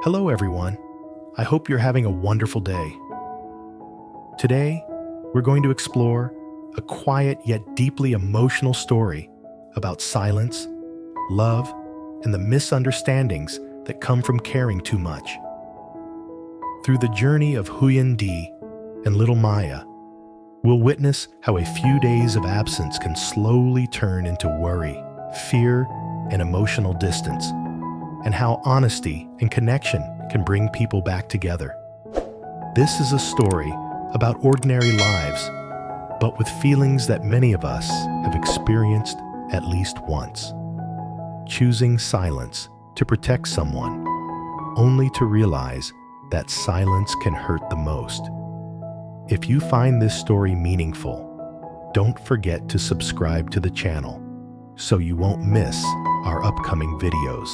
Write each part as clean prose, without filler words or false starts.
Hello everyone. I hope you're having a wonderful day. Today, we're going to explore a quiet yet deeply emotional story about silence, love, and the misunderstandings that come from caring too much. Through the journey of Huyen and little Maya, we'll witness how a few days of absence can slowly turn into worry, fear, and emotional distance, and how honesty and connection can bring people back together. This is a story about ordinary lives, but with feelings that many of us have experienced at least once. Choosing silence to protect someone, only to realize that silence can hurt the most. If you find this story meaningful, don't forget to subscribe to the channel so you won't miss our upcoming videos.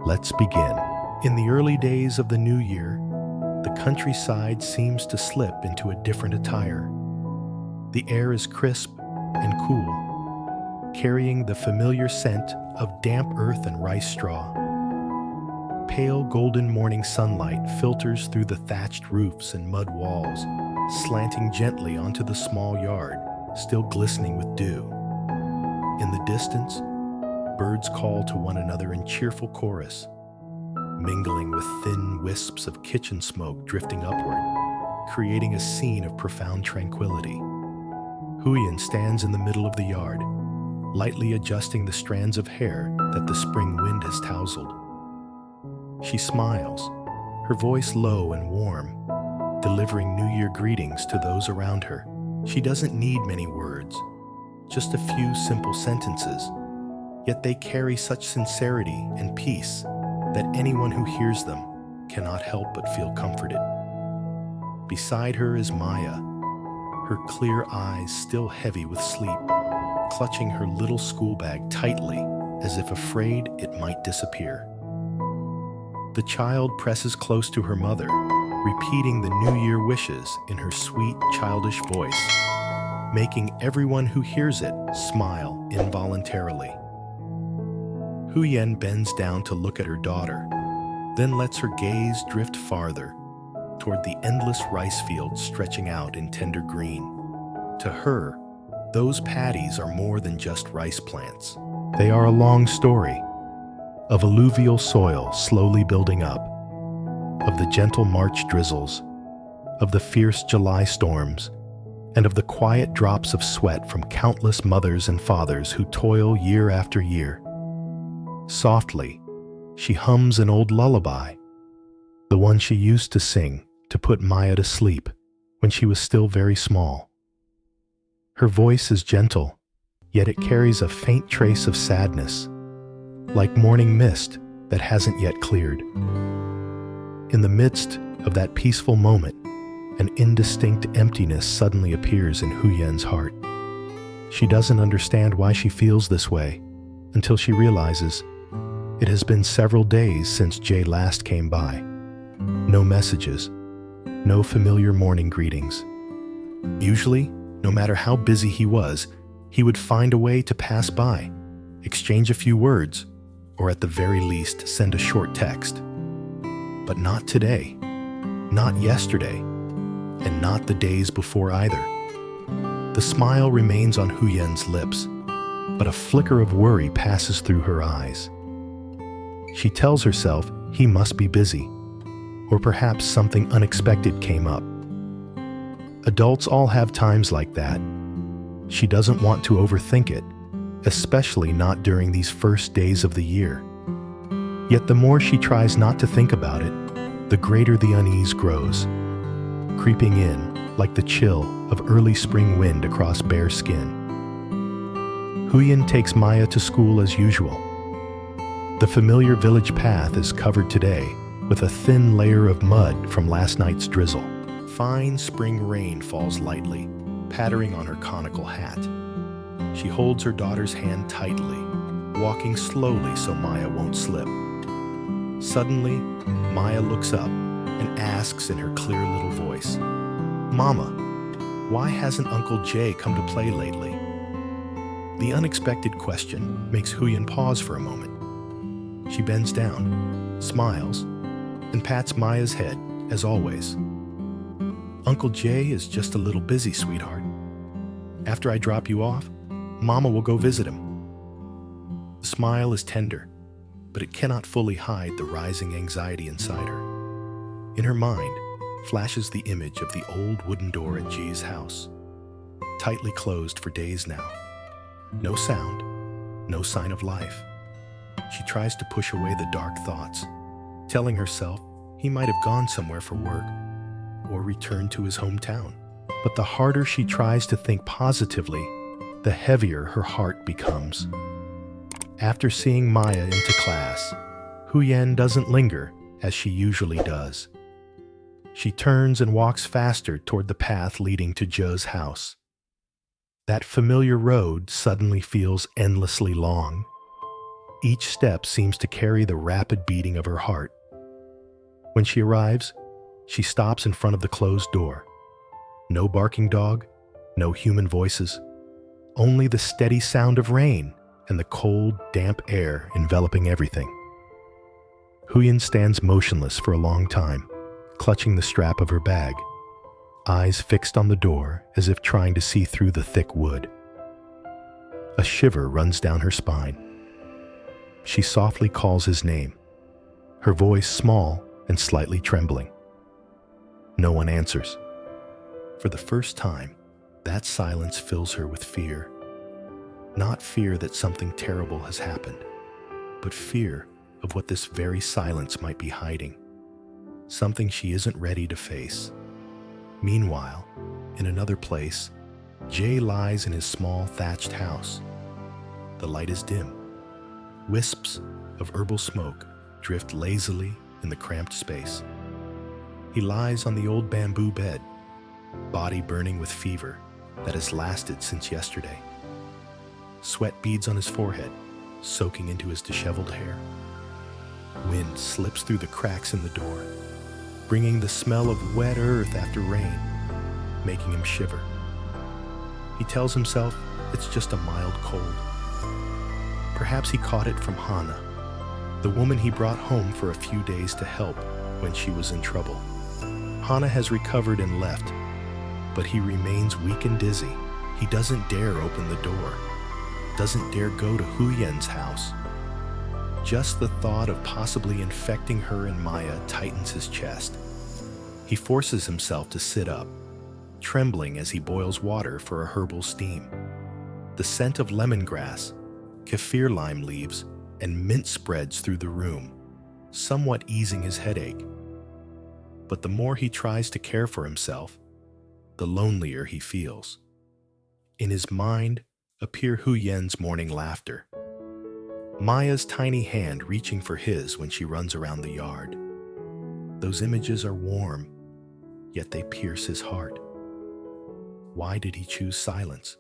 Let's begin. In the early days of the new year, the countryside seems to slip into a different attire. The air is crisp and cool, carrying the familiar scent of damp earth and rice straw. Pale golden morning sunlight filters through the thatched roofs and mud walls, slanting gently onto the small yard, still glistening with dew. In the distance, birds call to one another in cheerful chorus, mingling with thin wisps of kitchen smoke drifting upward, creating a scene of profound tranquility. Huyen stands in the middle of the yard, lightly adjusting the strands of hair that the spring wind has tousled. She smiles, her voice low and warm, delivering New Year greetings to those around her. She doesn't need many words, just a few simple sentences, yet they carry such sincerity and peace that anyone who hears them cannot help but feel comforted. Beside her is Maya, her clear eyes still heavy with sleep, clutching her little school bag tightly as if afraid it might disappear. The child presses close to her mother, repeating the New Year wishes in her sweet, childish voice, making everyone who hears it smile involuntarily. Huyen bends down to look at her daughter, then lets her gaze drift farther toward the endless rice fields stretching out in tender green. To her, those paddies are more than just rice plants. They are a long story of alluvial soil slowly building up, of the gentle March drizzles, of the fierce July storms, and of the quiet drops of sweat from countless mothers and fathers who toil year after year. Softly, she hums an old lullaby, the one she used to sing to put Maya to sleep when she was still very small. Her voice is gentle, yet it carries a faint trace of sadness, like morning mist that hasn't yet cleared. In the midst of that peaceful moment, an indistinct emptiness suddenly appears in Huyen's heart. She doesn't understand why she feels this way until she realizes it has been several days since Jay last came by. No messages, no familiar morning greetings. Usually, no matter how busy he was, he would find a way to pass by, exchange a few words, or at the very least send a short text. But not today, not yesterday, and not the days before either. The smile remains on Huyen's lips, but a flicker of worry passes through her eyes. She tells herself he must be busy, or perhaps something unexpected came up. Adults all have times like that. She doesn't want to overthink it, especially not during these first days of the year. Yet the more she tries not to think about it, the greater the unease grows, creeping in like the chill of early spring wind across bare skin. Huyen takes Maya to school as usual. The familiar village path is covered today with a thin layer of mud from last night's drizzle. Fine spring rain falls lightly, pattering on her conical hat. She holds her daughter's hand tightly, walking slowly so Maya won't slip. Suddenly, Maya looks up and asks in her clear little voice, "Mama, why hasn't Uncle Jay come to play lately?" The unexpected question makes Huyen pause for a moment. She bends down, smiles, and pats Maya's head, as always. Uncle Jay is just a little busy, sweetheart. After I drop you off, Mama will go visit him. The smile is tender, but it cannot fully hide the rising anxiety inside her. In her mind flashes the image of the old wooden door at G's house, tightly closed for days now. No sound, no sign of life. She tries to push away the dark thoughts, telling herself he might have gone somewhere for work or returned to his hometown. But the harder she tries to think positively, the heavier her heart becomes. After seeing Maya into class, Huyen doesn't linger as she usually does. She turns and walks faster toward the path leading to Dieu's house. That familiar road suddenly feels endlessly long. Each step seems to carry the rapid beating of her heart. When she arrives, she stops in front of the closed door. No barking dog, no human voices, only the steady sound of rain and the cold, damp air enveloping everything. Huyen stands motionless for a long time, clutching the strap of her bag, eyes fixed on the door as if trying to see through the thick wood. A shiver runs down her spine. She softly calls his name, her voice small and slightly trembling. No one answers. For the first time, that silence fills her with fear. Not fear that something terrible has happened, but fear of what this very silence might be hiding, something she isn't ready to face. Meanwhile, in another place, Jay lies in his small thatched house. The light is dim. Wisps of herbal smoke drift lazily in the cramped space. He lies on the old bamboo bed, body burning with fever that has lasted since yesterday. Sweat beads on his forehead, soaking into his disheveled hair. Wind slips through the cracks in the door, bringing the smell of wet earth after rain, making him shiver. He tells himself it's just a mild cold. Perhaps he caught it from Hana, the woman he brought home for a few days to help when she was in trouble. Hana has recovered and left, but he remains weak and dizzy. He doesn't dare open the door, doesn't dare go to Huyen's house. Just the thought of possibly infecting her and Maya tightens his chest. He forces himself to sit up, trembling as he boils water for a herbal steam. The scent of lemongrass, kaffir lime leaves, and mint spreads through the room, somewhat easing his headache. But the more he tries to care for himself, the lonelier he feels. In his mind appear Huyen's morning laughter, Maya's tiny hand reaching for his when she runs around the yard. Those images are warm, yet they pierce his heart. Why did he choose silence?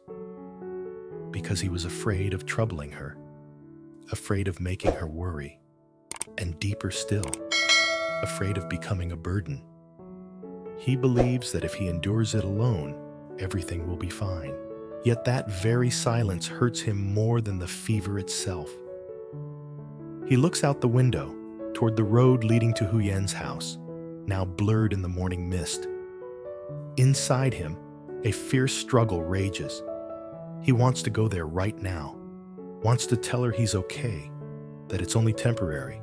Because he was afraid of troubling her, afraid of making her worry, and deeper still, afraid of becoming a burden. He believes that if he endures it alone, everything will be fine. Yet that very silence hurts him more than the fever itself. He looks out the window toward the road leading to Huyen's house, now blurred in the morning mist. Inside him, a fierce struggle rages. He wants to go there right now, wants to tell her he's okay, that it's only temporary,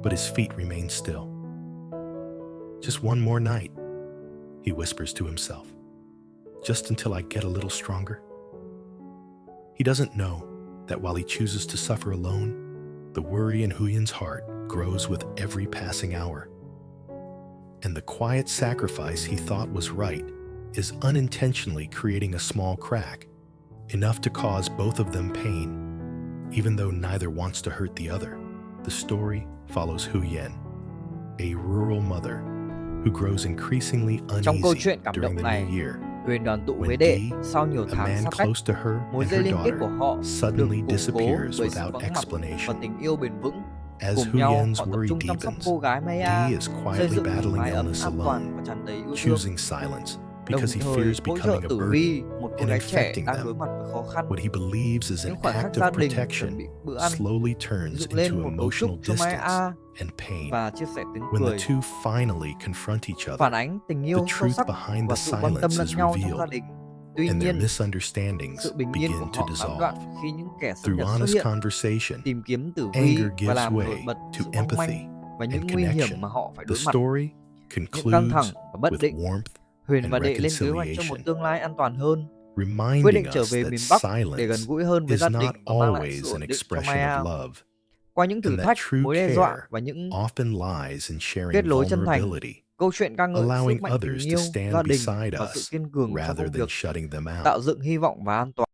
but his feet remain still. Just one more night, he whispers to himself, just until I get a little stronger. He doesn't know that while he chooses to suffer alone, the worry in Huyen's heart grows with every passing hour. And the quiet sacrifice he thought was right is unintentionally creating a small crack, enough to cause both of them pain, even though neither wants to hurt the other. The story follows Huyen, a rural mother who grows increasingly Trong câu uneasy chuyện cảm during động the này, new year. Huyền đoàn tụ với When đệ Dee, sau nhiều a tháng man xa cách. close to her Mối and dây her liên kết của daughter, họ được suddenly củng cố disappears bởi sự without vắng mặt và explanation. tình yêu bền vững. As Cùng nhau, Huyen's họ tập worry trung chăm sóc deepens, cô gái Maya, Dee is xây quietly dựng một battling mái ấm illness an alone, toàn và tràn đầy yêu thương. choosing silence Đồng because he thời fears hỗ trợ becoming a Tử burden Vi một cô and gái trẻ infecting đang đối them. mặt với khó khăn. What he believes is an Những khoảnh khắc act gia of đình chuẩn protection bị bữa ăn, slowly turns dựng into lên một cấu trúc emotional cho Maya distance and pain. và chia sẻ tiếng When the cười, two finally confront each phản other, ánh tình the yêu sâu truth sắc behind và the sự quan tâm silence lẫn is nhau trong gia revealed, đình. Tuy and their nhiên, misunderstandings sự bình yên của begin to họ gián đoạn dissolve. khi những kẻ xâm Through nhập xuất honest hiện, conversation, tìm kiếm tử vi anger và gives làm nổi way bật to sự mong empathy manh và and những nguy hiểm connection. mà họ phải The đối mặt. story Những căng thẳng concludes và bất with định, warmth Huyền và and Đệ lên kế hoạch cho một reconciliation, tương lai an toàn hơn, quyết reminding định trở us về that miền Bắc để gần silence gũi hơn với is gia not đình và mang lại sự always an ổn định cho expression of Maya. love, Qua những thử and that thách, true mối đe dọa care và những often lies in sharing kết nối chân thành, vulnerability, câu chuyện ca ngợi allowing sức mạnh tình others to yêu, stand gia đình beside và sự us kiên cường trong rather công than việc, shutting them tạo out. dựng hy vọng và an toàn.